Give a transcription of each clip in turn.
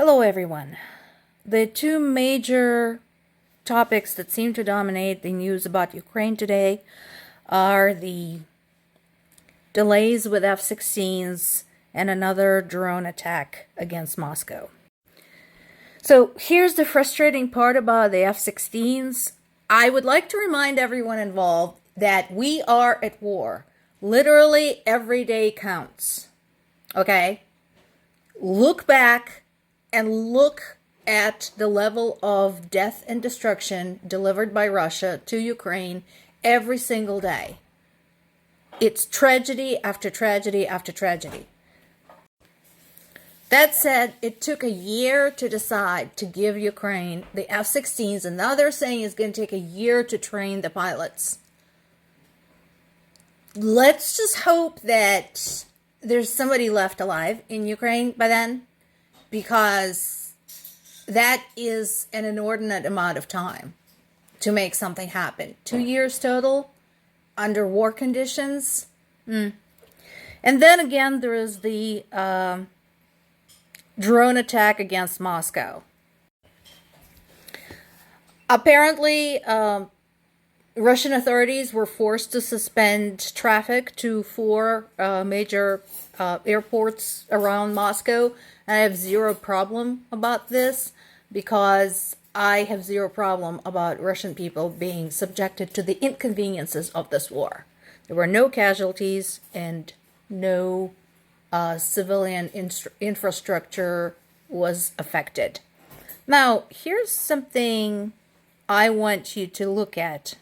Hello everyone. The two major topics that seem to dominate the news about Ukraine today are the delays with F-16s and another drone attack against Moscow. So here's the frustrating part about the F-16s. I would like to remind everyone involved that we are at war. Literally every day counts. Okay? Look back and look at the level of death and destruction delivered by Russia to Ukraine every single day. It's tragedy after tragedy after tragedy. That said, it took a year to decide to give Ukraine the F-16s, and now they're saying it's going to take a year to train the pilots. Let's just hope that there's somebody left alive in Ukraine by then, because that is an inordinate amount of time to make something happen. 2 years total under war conditions. And then again, there is the drone attack against Moscow. Apparently, Russian authorities were forced to suspend traffic to 4 major airports around Moscow. And I have zero problem about this, because I have zero problem about Russian people being subjected to the inconveniences of this war. There were no casualties and no civilian infrastructure was affected. Now, here's something I want you to look at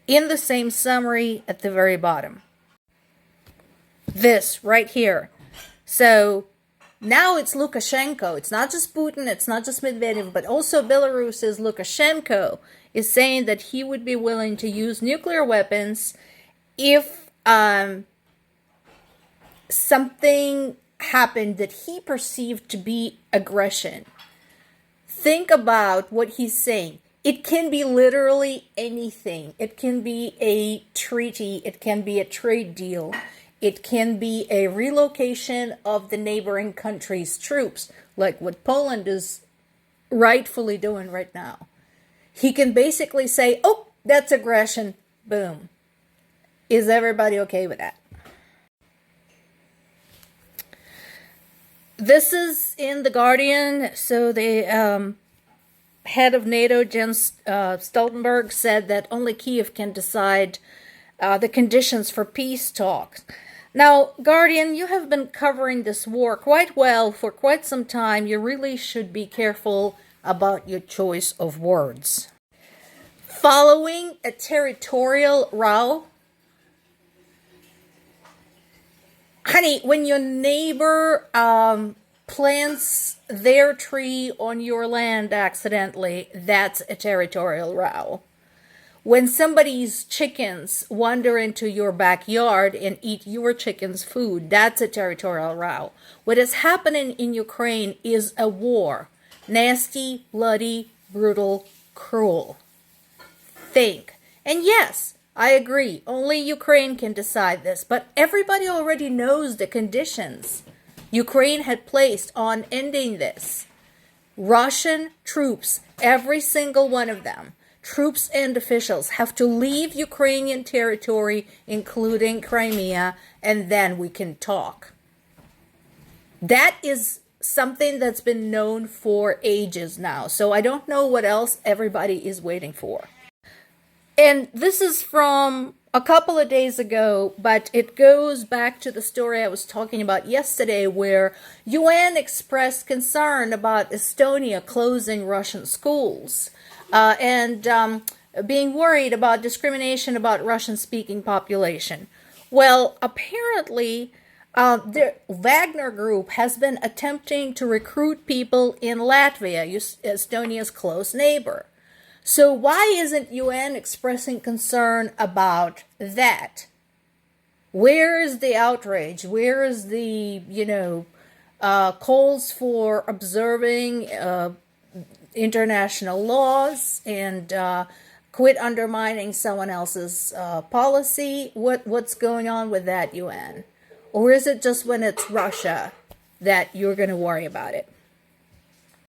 in the same summary at the very bottom. This right here. So now it's Lukashenko. It's not just Putin, it's not just Medvedev, but also Belarus's Lukashenko is saying that he would be willing to use nuclear weapons if something happened that he perceived to be aggression. Think about what he's saying. It can be literally anything. It can be a treaty. It can be a trade deal. It can be a relocation of the neighboring country's troops, like what Poland is rightfully doing right now. He can basically say, oh, that's aggression. Boom. Is everybody okay with that? This is in The Guardian. So the head of NATO, Jens Stoltenberg, said that only Kiev can decide the conditions for peace talks. Now, Guardian, you have been covering this war quite well for quite some time. You really should be careful about your choice of words. Following a territorial row? Honey, when your neighbor plants their tree on your land accidentally, that's a territorial row. When somebody's chickens wander into your backyard and eat your chicken's food, that's a territorial row. What is happening in Ukraine is a war. Nasty, bloody, brutal, cruel. Think. And yes, I agree, only Ukraine can decide this, but everybody already knows the conditions Ukraine had placed on ending this. Russian troops, every single one of them, troops and officials, have to leave Ukrainian territory, including Crimea, and then we can talk. That is something that's been known for ages now, so I don't know what else everybody is waiting for. And this is from a couple of days ago, but it goes back to the story I was talking about yesterday, where UN expressed concern about Estonia closing Russian schools. And being worried about discrimination about Russian-speaking population. Well, apparently, the Wagner Group has been attempting to recruit people in Latvia, Estonia's close neighbor. So why isn't UN expressing concern about that? Where is the outrage? Where is the, calls for observing international laws and quit undermining someone else's policy? What's going on with that, UN? Or is it just when it's Russia that you're going to worry about it?